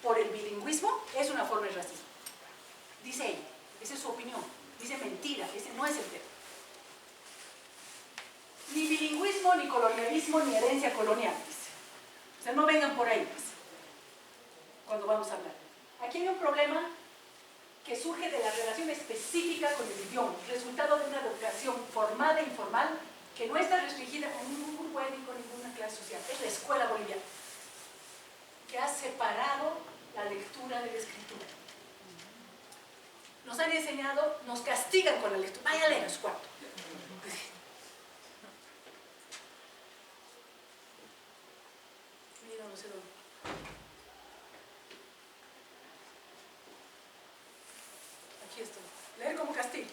por el bilingüismo es una forma de racismo. Dice ella, esa es su opinión. Dice mentira, ese no es el tema. Ni bilingüismo, ni colonialismo, ni herencia colonial, dice. O sea, no vengan por ahí, dice, cuando vamos a hablar. Aquí hay un problema que surge de la relación específica con el idioma, resultado de una educación formal e informal que no está restringida a ningún grupo étnico, ninguna clase social. Es la escuela boliviana, que ha separado la lectura de la escritura. Nos han enseñado, nos castigan con la lectura. Vaya a leer a su cuarto. Mira, no sé dónde. Aquí está. Leer como castigo.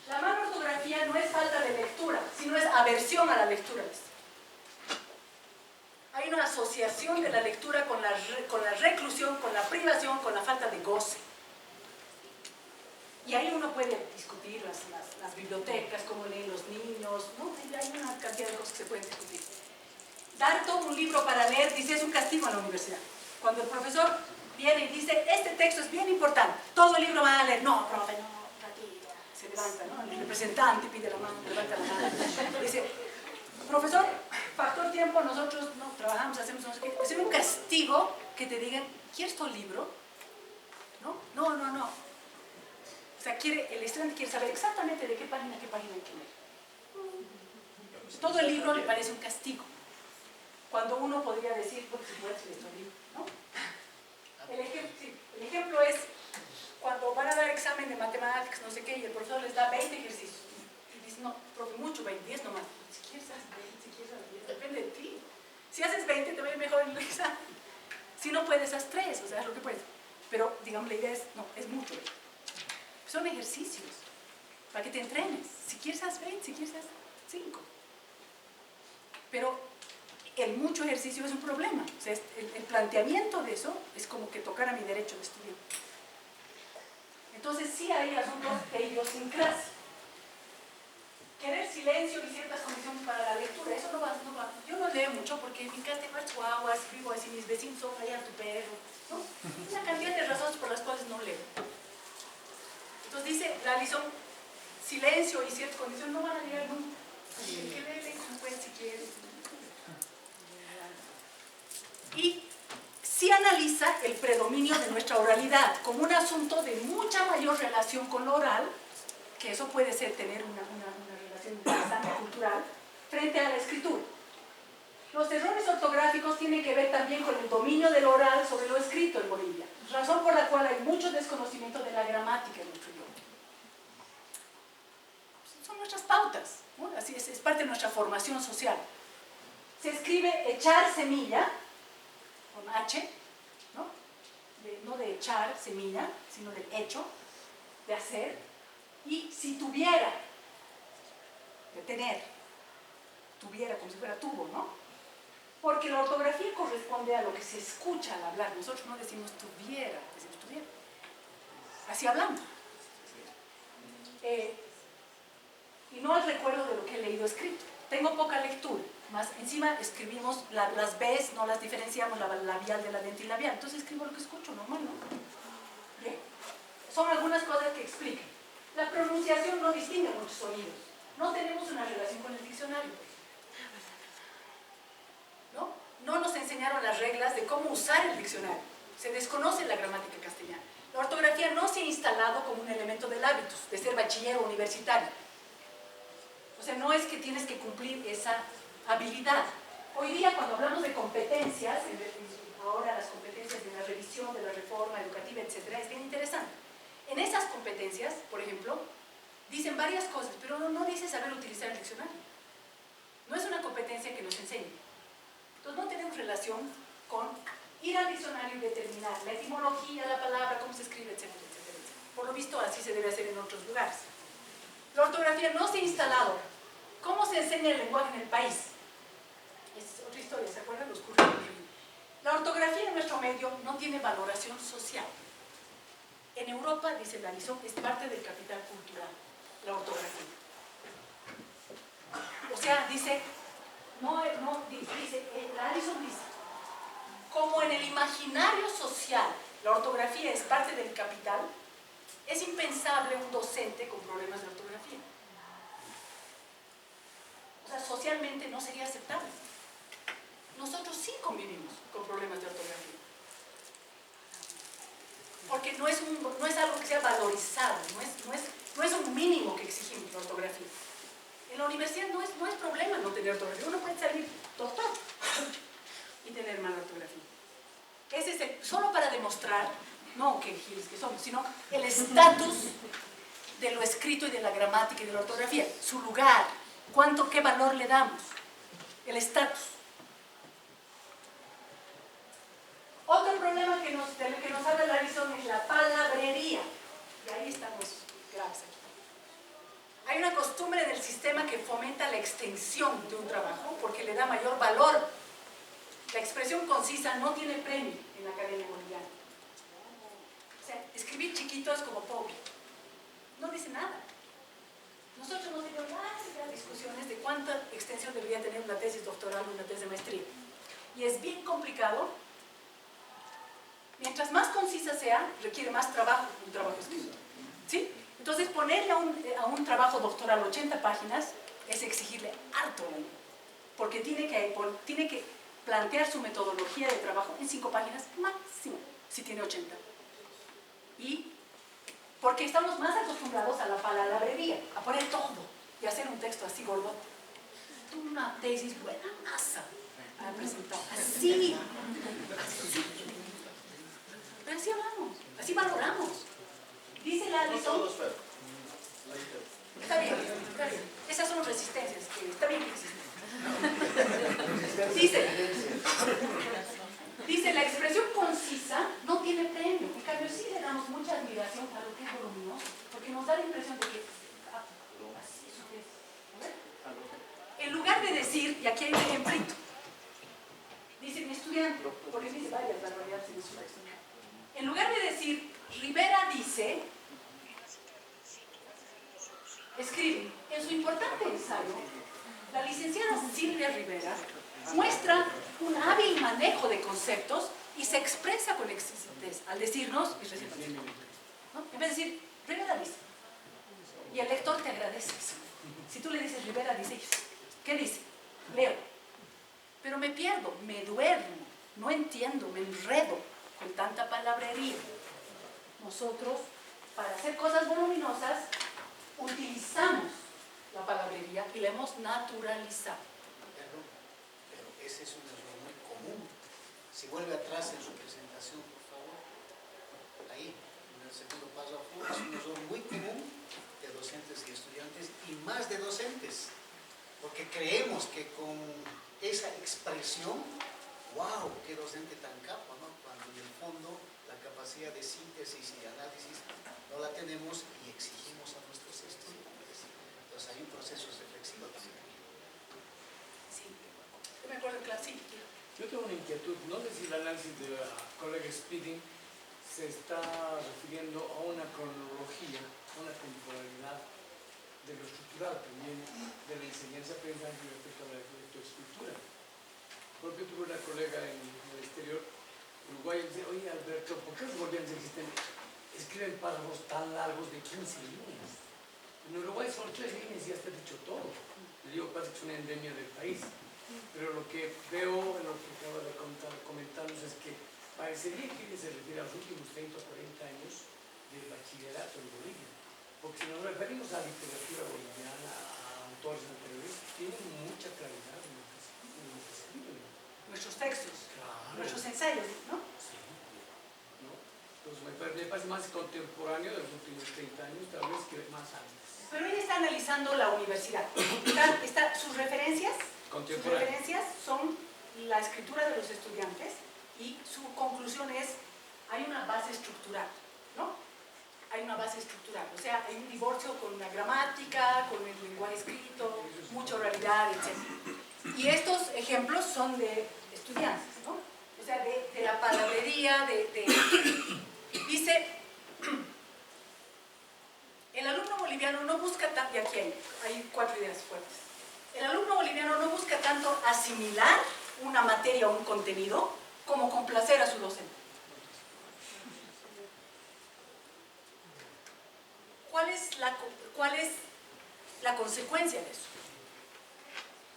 La mala ortografía no es falta de lectura, sino es aversión a la lectura. Hay una asociación de la lectura con la reclusión, con la privación, con la falta de goce. Y ahí uno puede discutir las bibliotecas, cómo leen los niños, ¿no? Hay una cantidad de cosas que se pueden discutir. Dar todo un libro para leer, dice, es un castigo en la universidad. Cuando el profesor viene y dice, este texto es bien importante, todo el libro van a leer. No, profe, no, ratito. Se levanta, ¿no? El representante pide la mano, levanta la mano. Dice, profesor, factor tiempo, nosotros no trabajamos, hacemos no sé qué. Es un castigo que te digan, ¿quieres todo el libro? ¿No? No, no, no. O sea, el estudiante quiere saber exactamente de qué página hay que leer. Todo el libro le parece un castigo. Cuando uno podría decir, pues si puedes leer todo el libro, ¿no? El ejemplo es cuando van a dar examen de matemáticas, no sé qué, y el profesor les da 20 ejercicios. Y dice, no, profe, mucho, 20, 10 nomás. Si quieres haz 20, si quieres haz 10, depende de ti. Si haces 20 te va a ir mejor en el examen. Si no puedes, haz 3, o sea, haz lo que puedes. Pero, digamos, la idea es, no, es mucho. Son ejercicios para que te entrenes. Si quieres haz 20, si quieres haz 5. Pero el mucho ejercicio es un problema. O sea, el planteamiento de eso es como que tocara mi derecho de estudiar. Entonces sí hay asuntos de idiosincrasia. Querer silencio y ciertas condiciones para la lectura, eso no va. Yo no leo mucho porque en mi casa tengo chihuahuas, vivo así, mis vecinos son allá tu perro, ¿no? Una cantidad de razones por las cuales no leo. Entonces dice la Alison, silencio y ciertas condiciones no van a llegar nunca. Así que lee como puedes si quieres. Y sí analiza el predominio de nuestra oralidad como un asunto de mucha mayor relación con lo oral, que eso puede ser tener una relación interesante cultural, frente a la escritura. Los errores ortográficos tienen que ver también con el dominio del oral sobre lo escrito en Bolivia, razón por la cual hay mucho desconocimiento de la gramática en nuestro idioma. Son nuestras pautas, ¿no? Así es parte de nuestra formación social. Se escribe echar semilla, con H, ¿no? No de echar semilla, sino de hecho, de hacer, y si tuviera, de tener, tuviera como si fuera tuvo, ¿no? Porque la ortografía corresponde a lo que se escucha al hablar. Nosotros no decimos tuviera, decimos tuviera. Así hablamos. Y no al recuerdo de lo que he leído escrito. Tengo poca lectura, más encima escribimos las B's, no las diferenciamos, la labial de la dentilabial. Entonces escribo lo que escucho, normal, ¿no? Bien. Son algunas cosas que explican. La pronunciación no distingue muchos sonidos. No tenemos una relación con el diccionario. No nos enseñaron las reglas de cómo usar el diccionario. Se desconoce la gramática castellana. La ortografía no se ha instalado como un elemento del hábitus, de ser bachiller o universitario. O sea, no es que tienes que cumplir esa habilidad. Hoy día, cuando hablamos de competencias, ahora las competencias de la revisión, de la reforma educativa, etc., es bien interesante. En esas competencias, por ejemplo, dicen varias cosas, pero no dice saber utilizar el diccionario. No es una competencia que nos enseñe. Entonces no tenemos relación con ir al diccionario y determinar la etimología, la palabra, cómo se escribe, etcétera, etcétera, etcétera. Por lo visto así se debe hacer en otros lugares. La ortografía no se ha instalado. ¿Cómo se enseña el lenguaje en el país? Es otra historia, ¿se acuerdan? Los currículos. La ortografía en nuestro medio no tiene valoración social. En Europa, dice la Alison, es parte del capital cultural, la ortografía. O sea, dice, la Alison dice, como en el imaginario social la ortografía es parte del capital, es impensable un docente con problemas de ortografía. O sea, socialmente no sería aceptable. Nosotros sí convivimos con problemas de ortografía. Porque no es algo que sea valorizado, no es un mínimo que exigimos la ortografía. En la universidad no es problema no tener ortografía. Uno puede salir doctor y tener mala ortografía. Ese es solo para demostrar, no que giles que somos, sino el estatus de lo escrito y de la gramática y de la ortografía, su lugar, qué valor le damos, el estatus. Otro problema del que nos habla Larison es la palabrería. Y ahí estamos graves aquí. Hay una costumbre del sistema que fomenta la extensión de un trabajo porque le da mayor valor. La expresión concisa no tiene premio en la Academia Boliviana. O sea, escribir chiquito es como pobre. No dice nada. Nosotros hemos tenido largas discusiones de cuánta extensión debería tener una tesis doctoral o una tesis de maestría. Y es bien complicado. Mientras más concisa sea, requiere más trabajo, un trabajo escrito. ¿Sí? Entonces, ponerle a un trabajo doctoral 80 páginas es exigirle harto, ¿no? Porque tiene que plantear su metodología de trabajo en 5 páginas máximo, si tiene 80. Y porque estamos más acostumbrados a la palabrería, a poner todo y hacer un texto así gordo. Una tesis buena masa a presentar, así. Pero así hablamos, así valoramos. Dice la Larison. Está bien. Esas son resistencias, que está bien que existen. Dice, la expresión concisa no tiene premio. En cambio, sí le damos mucha admiración a lo que es voluminoso, porque nos da la impresión de que así es. En lugar de decir, y aquí hay un ejemplito, dice mi estudiante, porque dice varias barbaridades en su texto. En lugar de decir, Rivera dice, escribe, en su importante ensayo, la licenciada Silvia Rivera muestra un hábil manejo de conceptos y se expresa con exquisitez al decirnos, ¿no? En vez de decir, Rivera dice, y el lector te agradece eso. Si tú le dices, Rivera dice, ¿qué dice? Leo, pero me pierdo, me duermo, no entiendo, me enredo con tanta palabrería. Nosotros, para hacer cosas voluminosas, utilizamos la palabrería y la hemos naturalizado. Pero ese es un error muy común. Si vuelve atrás en su presentación, por favor. Ahí, en el segundo párrafo, es un error muy común de docentes y estudiantes y más de docentes. Porque creemos que con esa expresión, wow, qué docente tan capo, ¿no? Cuando en el fondo la capacidad de síntesis y análisis no la tenemos y exigimos a nuestros estudiantes. Entonces hay un proceso reflexivo también. Sí, yo me acuerdo en clase. Yo tengo una inquietud, no sé si el análisis de la colega Spedding se está refiriendo a una cronología, a una temporalidad de lo estructural también de la enseñanza-aprendizaje respecto a la lectoescritura. Porque tuve una colega en el exterior, Uruguay, y dice, oye Alberto, ¿por qué los bolivianos escriben párrafos tan largos de 15 líneas? En Uruguay son 3 líneas y ya está dicho todo. Le digo, parece que es una endemia del país. Pero lo que veo en lo que acaba de comentarnos es que parecería que se refiere a los últimos 30 o 40 años del bachillerato en Bolivia. Porque si nos referimos a literatura boliviana, a autores anteriores, tienen mucha claridad en lo que escriben. Nuestros textos, claro. Nuestros ensayos, ¿no? Sí. ¿No? Entonces me parece más contemporáneo de los últimos 30 años, tal vez que más antes. Pero ella está analizando la universidad. Sus referencias son la escritura de los estudiantes y su conclusión es, hay una base estructural, ¿no? Hay una base estructural, o sea, hay un divorcio con la gramática, con el lenguaje escrito, mucha oralidad, etc. Y estos ejemplos son de estudiantes, ¿no? O sea, de la palabrería, dice, el alumno boliviano no busca tanto, y aquí hay 4 ideas fuertes. El alumno boliviano no busca tanto asimilar una materia o un contenido, como complacer a su docente. ¿Cuál es la consecuencia de eso?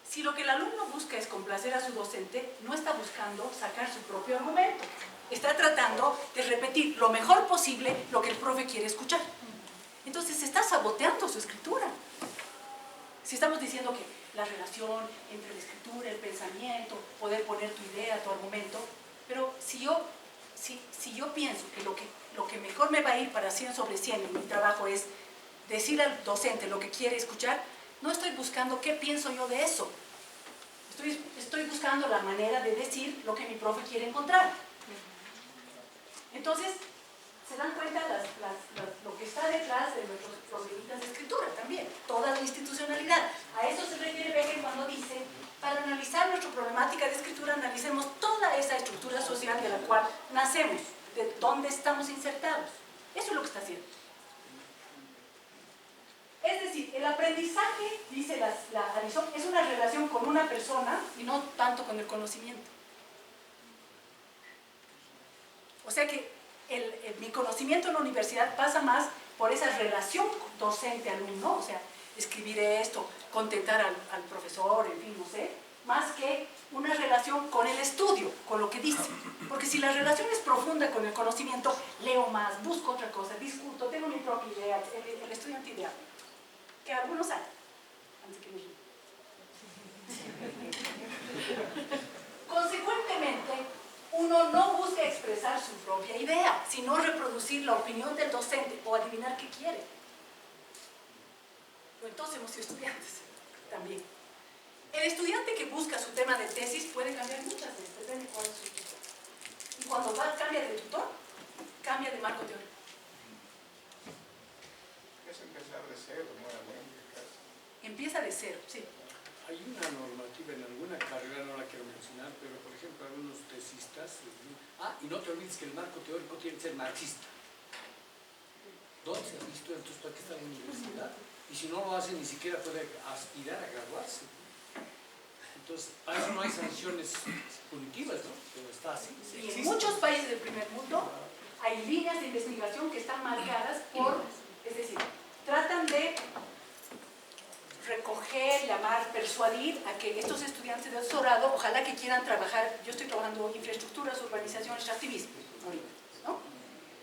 Si lo que el alumno busca es complacer a su docente, no está buscando sacar su propio argumento. Está tratando de repetir lo mejor posible lo que el profe quiere escuchar. Entonces se está saboteando su escritura. Si estamos diciendo que la relación entre la escritura, el pensamiento, poder poner tu idea, tu argumento, pero si yo pienso que lo que mejor me va a ir para 100 sobre 100 en mi trabajo es decir al docente lo que quiere escuchar, no estoy buscando qué pienso yo de eso. Estoy buscando la manera de decir lo que mi profe quiere encontrar. Entonces, se dan cuenta lo que está detrás de nuestros problemitas de escritura también, toda la institucionalidad. A eso se refiere Becker cuando dice, para analizar nuestra problemática de escritura, analicemos toda esa estructura social de la cual nacemos, de dónde estamos insertados. Eso es lo que está haciendo. Es decir, el aprendizaje, dice la Allison, es una relación con una persona y no tanto con el conocimiento. O sea que mi conocimiento en la universidad pasa más por esa relación docente-alumno, o sea, escribir esto, contentar al profesor, en fin, no sé, más que una relación con el estudio, con lo que dice. Porque si la relación es profunda con el conocimiento, leo más, busco otra cosa, discuto, tengo mi propia idea, el estudiante ideal, que algunos hay, antes que me ríe. Consecuentemente, uno no busca expresar su propia idea, sino reproducir la opinión del docente o adivinar qué quiere. Pero entonces hemos sido estudiantes también. El estudiante que busca su tema de tesis puede cambiar muchas veces, depende de cuál es su tutor. Y cuando cambia de tutor, cambia de marco teórico. Es empezar de cero nuevamente casi. Empieza de cero, sí. Hay una normativa en alguna carrera, no la quiero mencionar, pero por ejemplo algunos tesistas y no te olvides que el marco teórico tiene que ser marxista. ¿Dónde se ha visto entonces para qué está en la universidad? Y si no lo hace ni siquiera puede aspirar a graduarse. Entonces, para eso no hay sanciones punitivas, ¿no? Pero está así. Y en muchos países del primer mundo hay líneas de investigación que están marcadas por, es decir, tratan de recoger, llamar, persuadir a que estos estudiantes de doctorado, ojalá que quieran trabajar, yo estoy trabajando infraestructuras, urbanización, extractivismo, ahorita, ¿no?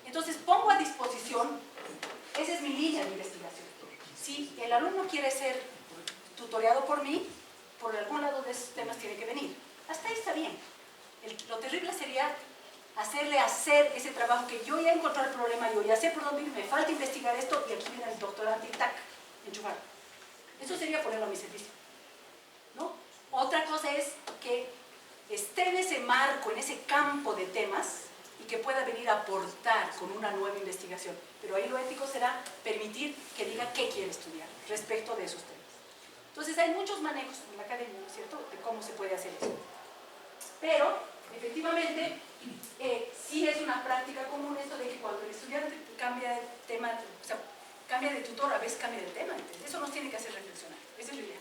Entonces pongo a disposición, esa es mi línea de investigación. Si el alumno quiere ser tutoreado por mí, por algún lado de esos temas tiene que venir. Hasta ahí está bien. Lo terrible sería hacerle hacer ese trabajo que yo ya encontré el problema, yo ya sé por dónde ir, me falta investigar esto y aquí viene el doctorante y tac, enchufar. Eso sería ponerlo a mi servicio, ¿no? Otra cosa es que esté en ese marco, en ese campo de temas y que pueda venir a aportar con una nueva investigación. Pero ahí lo ético será permitir que diga qué quiere estudiar respecto de esos temas. Entonces hay muchos manejos en la academia, ¿no es cierto?, de cómo se puede hacer eso. Pero, efectivamente, sí es una práctica común esto de que cuando el estudiante cambia de tema, o sea, cambia de tutor, a veces cambia de tema. Entonces, eso nos tiene que hacer reflexionar. Esa es la idea.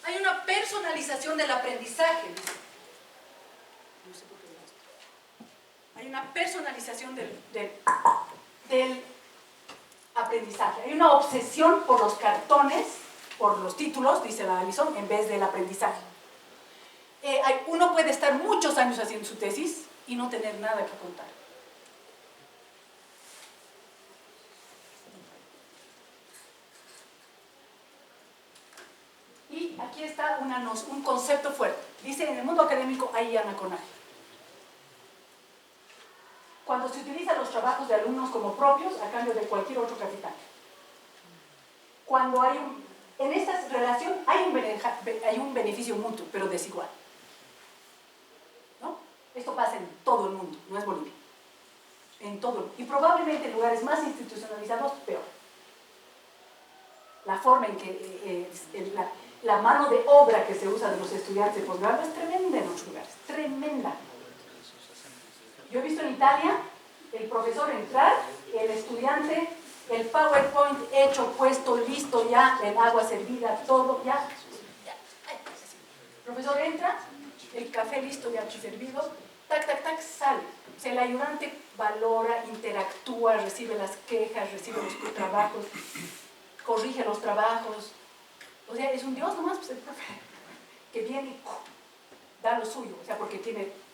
Hay una personalización del aprendizaje, dice. No sé por qué digo esto. Hay una personalización del aprendizaje. Hay una obsesión por los cartones, por los títulos, dice la Allison, en vez del aprendizaje. Uno puede estar muchos años haciendo su tesis y no tener nada que contar. Y aquí está un concepto fuerte. Dice, en el mundo académico hay anaconaje. Cuando se utilizan los trabajos de alumnos como propios a cambio de cualquier otro capital. Cuando en esta relación hay un beneficio mutuo, pero desigual. ¿No? Esto pasa en todo el mundo, no es Bolivia. En todo el mundo. Y probablemente en lugares más institucionalizados, peor. La forma en que la mano de obra que se usa de los estudiantes de posgrado es tremenda en otros lugares, tremenda. Yo he visto en Italia el profesor entrar, el estudiante, el PowerPoint hecho, puesto, listo ya, el agua servida, todo ya. El profesor entra, el café listo ya aquí servido, tac, tac, tac, sale. O sea, el ayudante valora, interactúa, recibe las quejas, recibe los trabajos, corrige los trabajos. O sea, es un dios nomás, pues el profe, que viene y da lo suyo. O sea, porque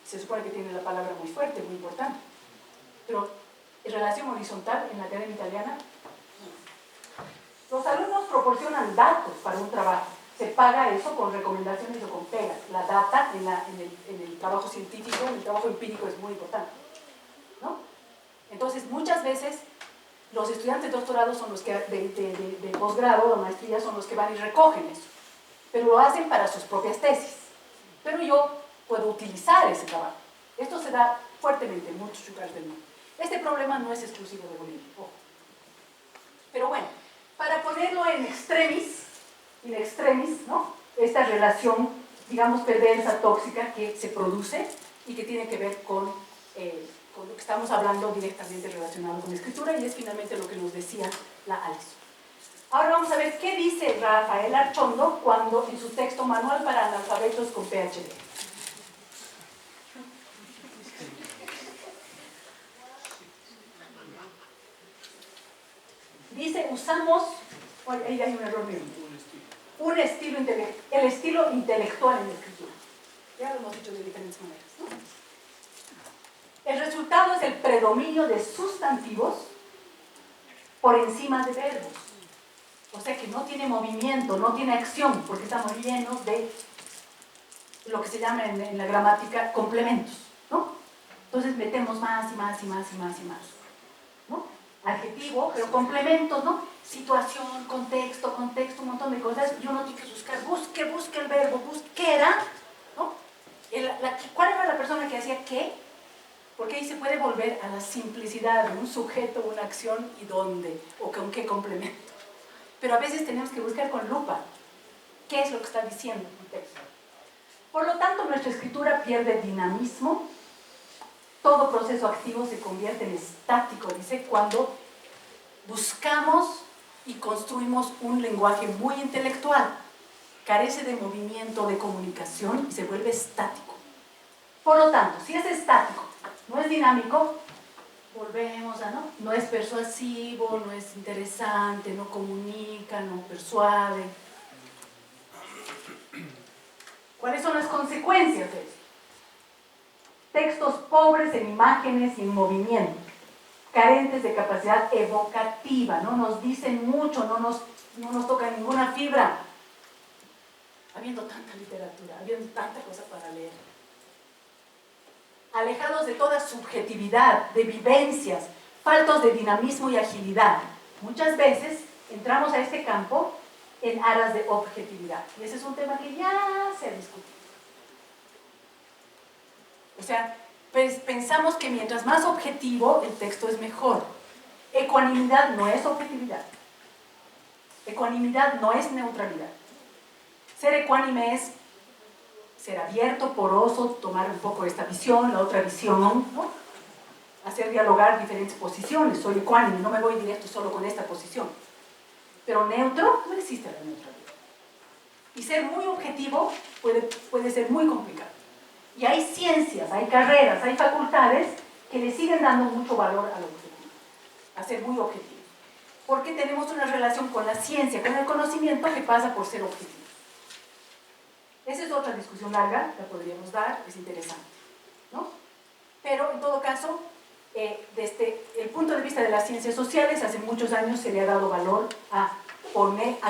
se supone que tiene la palabra muy fuerte, muy importante. Pero en relación horizontal, en la academia italiana, los alumnos proporcionan datos para un trabajo. Se paga eso con recomendaciones o con pegas. La data en el trabajo científico, en el trabajo empírico es muy importante, ¿no? Entonces, muchas veces los estudiantes de doctorado son los que, de posgrado o maestría, son los que van y recogen eso. Pero lo hacen para sus propias tesis. Pero yo puedo utilizar ese trabajo. Esto se da fuertemente en muchos lugares del mundo. Este problema no es exclusivo de Bolivia, ojo. Pero bueno, para ponerlo en extremis, ¿no? Esta relación, digamos, perversa, tóxica, que se produce y que tiene que ver con lo que estamos hablando directamente relacionado con la escritura, y es finalmente lo que nos decía la Alison. Ahora vamos a ver qué dice Rafael Archondo cuando en su texto Manual para analfabetos con PhD. Dice, usamos, oye, ahí hay un error mío, el estilo intelectual en la escritura. Ya lo hemos dicho de diferentes maneras, ¿no? El resultado es el predominio de sustantivos por encima de verbos. O sea que no tiene movimiento, no tiene acción, porque estamos llenos de lo que se llama en la gramática complementos, ¿no? Entonces metemos más y más y más y más y más, ¿no? Adjetivo, pero complementos, ¿no? Situación, contexto, un montón de cosas, y uno tiene que buscar, busque el verbo, ¿qué era? ¿No? ¿Cuál era la persona que hacía qué? Porque ahí se puede volver a la simplicidad de un sujeto, una acción y dónde, o con qué complemento. Pero a veces tenemos que buscar con lupa qué es lo que está diciendo el texto. Por lo tanto, nuestra escritura pierde dinamismo, todo proceso activo se convierte en estático, dice, cuando buscamos y construimos un lenguaje muy intelectual, carece de movimiento, de comunicación y se vuelve estático. Por lo tanto, si es estático, no es dinámico, volvemos a no es persuasivo, no es interesante, no comunica, no persuade. ¿Cuáles son las consecuencias de eso? Textos pobres en imágenes y en movimiento, carentes de capacidad evocativa, no nos dicen mucho, no nos tocan ninguna fibra, habiendo tanta literatura, habiendo tanta cosa para leer. Alejados de toda subjetividad, de vivencias, faltos de dinamismo y agilidad. Muchas veces entramos a este campo en aras de objetividad. Y ese es un tema que ya se ha discutido. O sea, pues pensamos que mientras más objetivo, el texto es mejor. Ecuanimidad no es objetividad. Ecuanimidad no es neutralidad. Ser ecuánime es ser abierto, poroso, tomar un poco esta visión, la otra visión, ¿no? Hacer dialogar diferentes posiciones. Soy ecuánime, no me voy directo solo con esta posición. Pero neutro, no existe la neutralidad. Y ser muy objetivo puede ser muy complicado. Y hay ciencias, hay carreras, hay facultades que le siguen dando mucho valor al objetivo, a ser muy objetivo. Porque tenemos una relación con la ciencia, con el conocimiento que pasa por ser objetivo. Esa es otra discusión larga, la podríamos dar, es interesante, ¿no? Pero en todo caso, desde el punto de vista de las ciencias sociales, hace muchos años se le ha dado valor a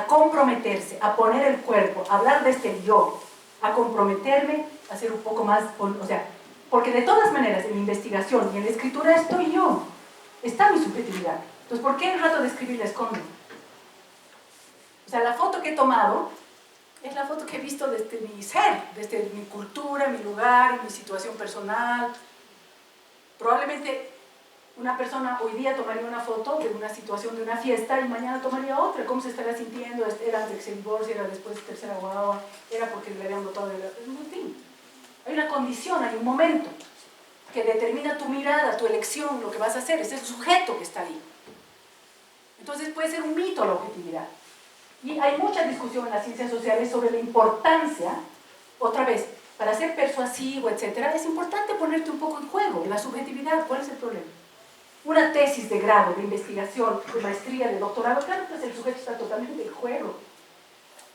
comprometerse, a poner el cuerpo, a hablar de este yo, a comprometerme, a ser un poco más, o sea, porque de todas maneras en la investigación y en la escritura estoy yo, está mi subjetividad. Entonces, ¿por qué el rato de escribir la escondo? O sea, la foto que he tomado es la foto que he visto desde mi ser, desde mi cultura, mi lugar, mi situación personal. Probablemente una persona hoy día tomaría una foto de una situación de una fiesta y mañana tomaría otra. ¿Cómo se estaría sintiendo? ¿Era antes de que se divorcie? ¿Era después de tercera guagua? ¿Era porque le habían botado de la...? En fin, hay una condición, hay un momento que determina tu mirada, tu elección, lo que vas a hacer. Es el sujeto que está ahí. Entonces puede ser un mito la objetividad. Y hay mucha discusión en las ciencias sociales sobre la importancia, otra vez, para ser persuasivo, etcétera, es importante ponerte un poco en juego, la subjetividad. ¿Cuál es el problema? Una tesis de grado, de investigación, de maestría, de doctorado, claro, pues el sujeto está totalmente en juego.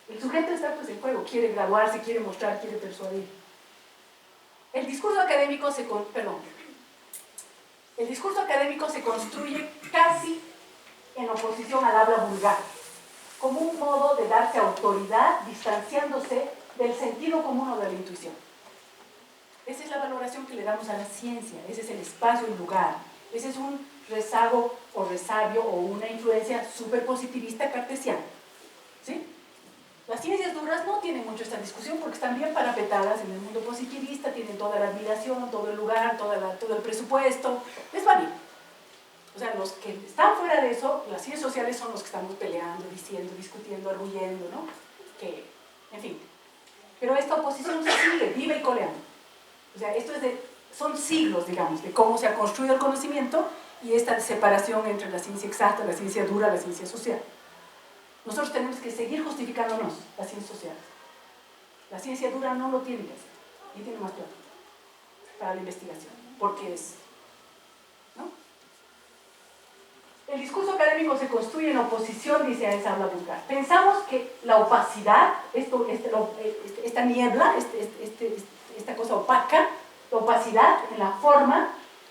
El sujeto está pues en juego, quiere graduarse, quiere mostrar, quiere persuadir. El discurso académico el discurso académico se construye casi en oposición al habla vulgar, como un modo de darse autoridad, distanciándose del sentido común o de la intuición. Esa es la valoración que le damos a la ciencia, ese es el espacio, el lugar. Ese es un rezago o resabio o una influencia superpositivista cartesiana. ¿Sí? Las ciencias duras no tienen mucho esta discusión porque están bien parapetadas en el mundo positivista, tienen toda la admiración, todo el lugar, todo el presupuesto, les va bien. O sea, los que están fuera de eso, las ciencias sociales son los que estamos peleando, diciendo, discutiendo, arguyendo, ¿no? Que, en fin. Pero esta oposición se sigue, vive y coleando. O sea, son siglos, digamos, de cómo se ha construido el conocimiento y esta separación entre la ciencia exacta, la ciencia dura, la ciencia social. Nosotros tenemos que seguir justificándonos las ciencias sociales. La ciencia dura no lo tiene que hacer, y tiene más plata para la investigación, porque es, ¿no? El discurso académico se construye en oposición, dice, a esa habla vulgar. Pensamos que la opacidad, esta niebla, esta cosa opaca, la opacidad en la forma,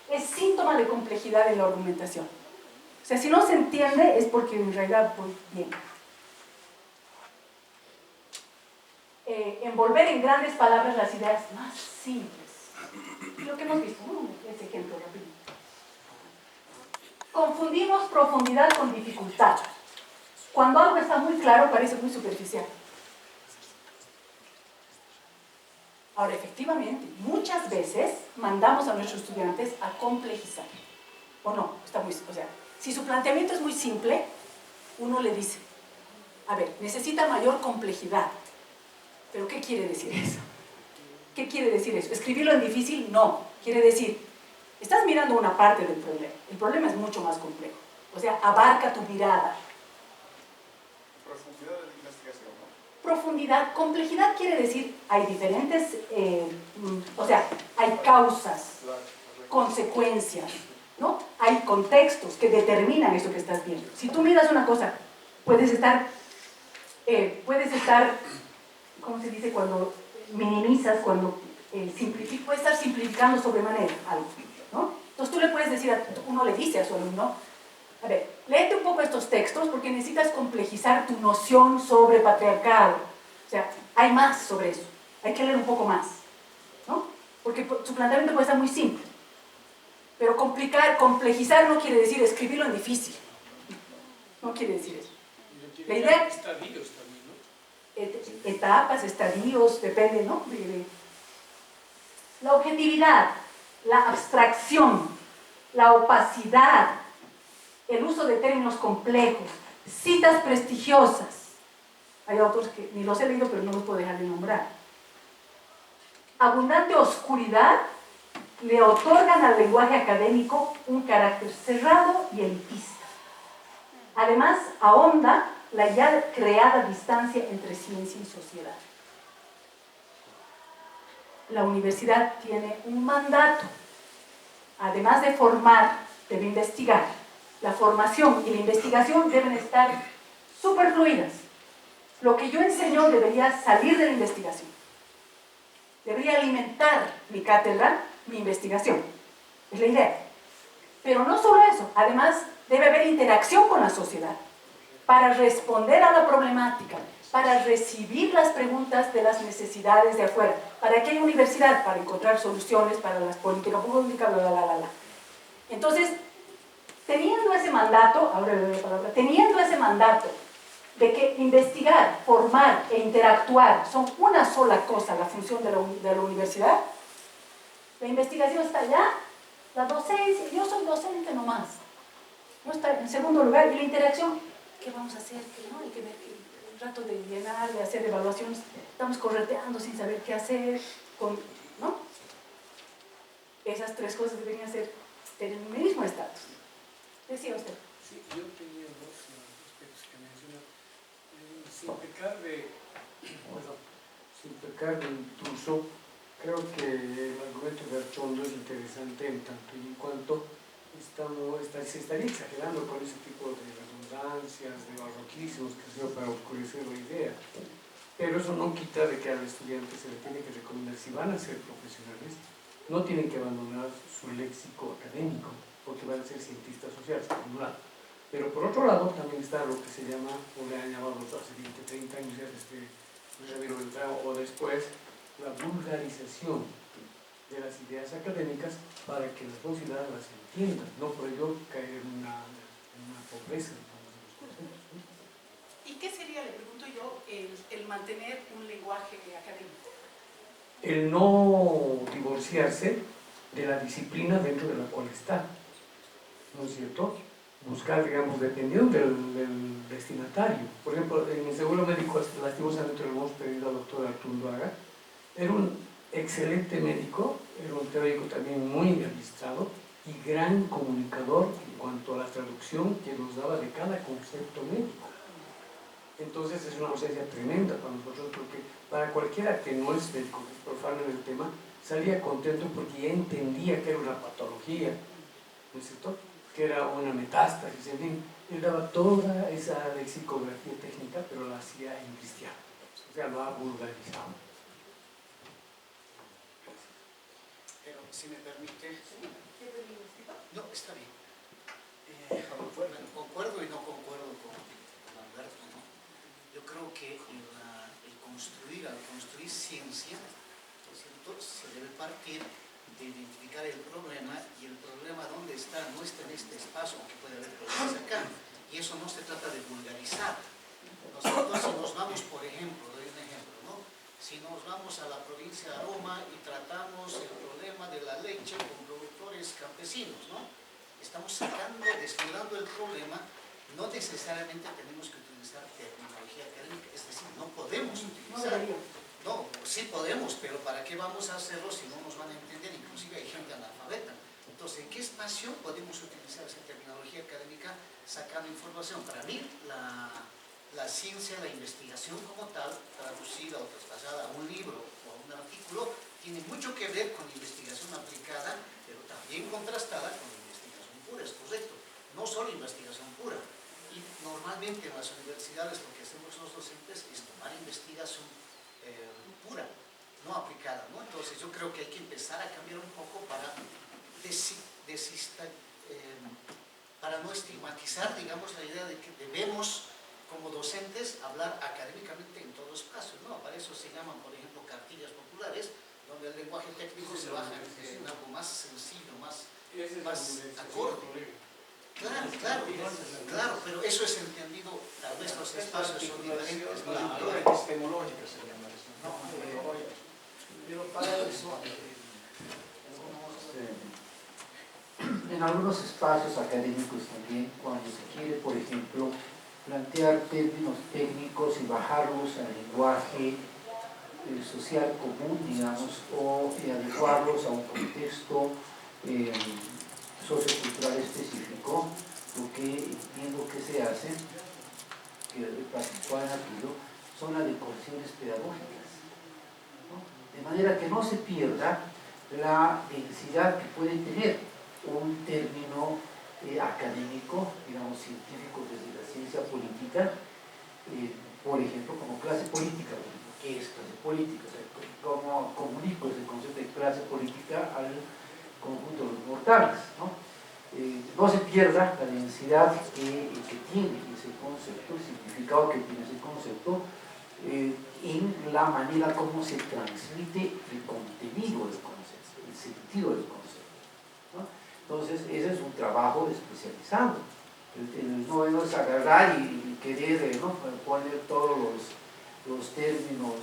es síntoma de complejidad en la argumentación. O sea, si no se entiende es porque en realidad, pues, bien. Envolver en grandes palabras las ideas más simples. Lo que hemos visto, ese ejemplo rápido. Confundimos profundidad con dificultad. Cuando algo está muy claro, parece muy superficial. Ahora, efectivamente, muchas veces mandamos a nuestros estudiantes a complejizar. ¿O no? O sea, si su planteamiento es muy simple, uno le dice, a ver, necesita mayor complejidad. ¿Pero qué quiere decir eso? ¿Qué quiere decir eso? ¿Escribirlo en difícil? No. Quiere decir, estás mirando una parte del problema. El problema es mucho más complejo. O sea, abarca tu mirada. Profundidad de la investigación, ¿no? Profundidad, complejidad quiere decir, hay diferentes, o sea, hay causas, consecuencias, ¿no? Hay contextos que determinan eso que estás viendo. Si tú miras una cosa, puedes estar, ¿cómo se dice? Cuando minimizas, cuando puedes estar simplificando sobremanera algo, ¿no? Entonces tú le puedes decir, uno le dice a su alumno, a ver, léete un poco estos textos porque necesitas complejizar tu noción sobre patriarcado. O sea, hay más sobre eso, hay que leer un poco más, ¿no? Porque su planteamiento puede estar muy simple. Pero complejizar no quiere decir escribirlo en difícil. No quiere decir eso. La idea... Estadios también, ¿no? Etapas, estadios, depende, ¿no? La objetividad, la abstracción, la opacidad, el uso de términos complejos, citas prestigiosas. Hay otros que ni los he leído, pero no los puedo dejar de nombrar. Abundante oscuridad le otorgan al lenguaje académico un carácter cerrado y elitista. Además, ahonda la ya creada distancia entre ciencia y sociedad. La universidad tiene un mandato. Además de formar, debe investigar. La formación y la investigación deben estar superfluidas. Lo que yo enseño debería salir de la investigación. Debería alimentar mi cátedra, mi investigación. Es la idea. Pero no solo eso, además debe haber interacción con la sociedad para responder a la problemática, para recibir las preguntas de las necesidades de afuera. ¿Para qué hay universidad? Para encontrar soluciones para las políticas públicas, bla, bla, bla, bla. Entonces, teniendo ese mandato, ahora le doy la palabra, teniendo ese mandato de que investigar, formar e interactuar son una sola cosa, la función de la universidad, la investigación está allá, la docencia, yo soy docente nomás, no está en segundo lugar, y la interacción, ¿qué vamos a hacer? ¿No? Hay que ver un rato de llenar, de hacer evaluaciones, estamos correteando sin saber qué hacer, ¿no? Esas tres cosas deberían ser en el mismo estatus. Decía usted. Sí, yo tenía dos aspectos que mencionar. Sin pecar de intruso, Creo que el argumento de Artondo es interesante en tanto y en cuanto se estaría exagerando con ese tipo de redundancias, de barroquismos que se para oscurecer la idea. Pero eso no quita de que al estudiante se le tiene que recomendar, si van a ser profesionales, no tienen que abandonar su léxico académico, porque van a ser cientistas sociales, por un lado. Pero por otro lado también está lo que se llama, o le han llamado hace 20, 30 años ya desde Ramiro Beltrán, o después, la vulgarización de las ideas académicas para que la sociedad las entienda, no por ello caer en una pobreza de los conceptos. ¿Y qué sería, le pregunto yo, el mantener un lenguaje académico? El no divorciarse de la disciplina dentro de la cual está, ¿no es cierto? Buscar, digamos, dependiendo del destinatario. Por ejemplo, en el seguro médico, lastimosamente lo hemos pedido al doctor Arturo Haga, era un excelente médico, era un teórico también muy avistrado y gran comunicador en cuanto a la traducción que nos daba de cada concepto médico. Entonces es una ausencia tremenda para nosotros, porque para cualquiera que no es médico, que es profano en el tema, salía contento porque ya entendía que era una patología, ¿no es cierto?, que era una metástasis, en fin, él daba toda esa lexicografía técnica, pero la hacía en cristiano, o sea, lo ha vulgarizado. Pero si me permite... No, está bien. Concuerdo y no concuerdo con Alberto, ¿no? Yo creo que al construir ciencia, ¿no es cierto?, se debe partir de identificar el problema, y el problema dónde está, no está en este espacio, aunque puede haber problemas acá, y eso no se trata de vulgarizar. Nosotros, si nos vamos, por ejemplo, doy un ejemplo, ¿no?, si nos vamos a la provincia de Aroma y tratamos el problema de la leche con productores campesinos, ¿no?, estamos desnudando el problema. No necesariamente tenemos que utilizar terminología académica, es decir, no podemos utilizar. No, sí podemos, pero ¿para qué vamos a hacerlo si no nos van a entender? Inclusive hay gente analfabeta. Entonces, ¿en qué espacio podemos utilizar esa terminología académica sacando información? Para mí, la ciencia, la investigación como tal, traducida o traspasada a un libro o a un artículo, tiene mucho que ver con investigación aplicada, pero también contrastada con investigación pura, es correcto. No solo investigación pura. Y normalmente en las universidades lo que hacemos los docentes es tomar investigación pura, no aplicada, ¿no? Entonces yo creo que hay que empezar a cambiar un poco para no estigmatizar, digamos, la idea de que debemos como docentes hablar académicamente en todo espacio, ¿no? Para eso se llaman, por ejemplo, cartillas populares, donde el lenguaje técnico se baja en algo más sencillo, más acorde. Claro, pero eso es entendido, tal vez los espacios son diferentes. La epistemológica se llama eso. No, pero para eso, en algunos espacios académicos también, cuando se quiere, por ejemplo, plantear términos técnicos y bajarlos al lenguaje social común, digamos, o adecuarlos a un contexto sociocultural específico, lo que entiendo que se hace, que participó en aquello, son adecuaciones pedagógicas, ¿no? De manera que no se pierda la densidad que puede tener un término académico, digamos, científico desde la ciencia política, por ejemplo, como clase política. ¿Qué es clase política? O sea, ¿cómo comunico ese concepto de clase política al conjunto de los mortales, ¿no? No se pierda la densidad que tiene ese concepto, el significado que tiene ese concepto, en la manera como se transmite el contenido del concepto, el sentido del concepto, ¿no? Entonces, ese es un trabajo especializado. No es agarrar y querer, ¿no?, poner todos los términos,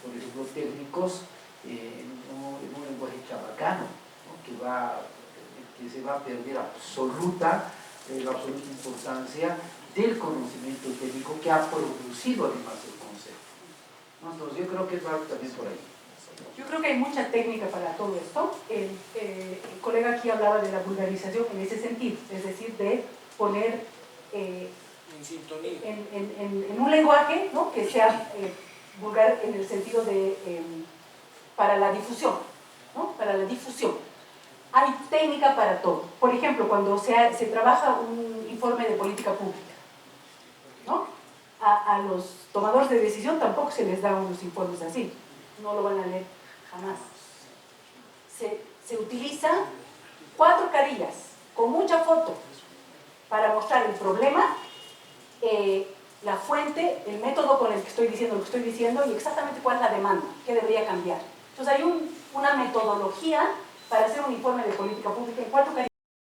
por ejemplo, técnicos en un lenguaje chabacano, ¿no?, que se va a perder la absoluta importancia del conocimiento técnico que ha producido además el concepto, ¿no? Entonces yo creo que va también por ahí. Yo creo que hay mucha técnica para todo esto. El colega aquí hablaba de la vulgarización en ese sentido, es decir, de poner en un lenguaje, ¿no?, que sea vulgar en el sentido de para la difusión, ¿no? Para la difusión. Hay técnica para todo. Por ejemplo, cuando se trabaja un informe de política pública, ¿no? A los tomadores de decisión tampoco se les da unos informes así. No lo van a leer jamás. Se utilizan 4 carillas con mucha foto para mostrar el problema, la fuente, el método con el que estoy diciendo lo que estoy diciendo y exactamente cuál es la demanda, qué debería cambiar. Entonces hay una metodología para hacer un informe de política pública en 4 carillas.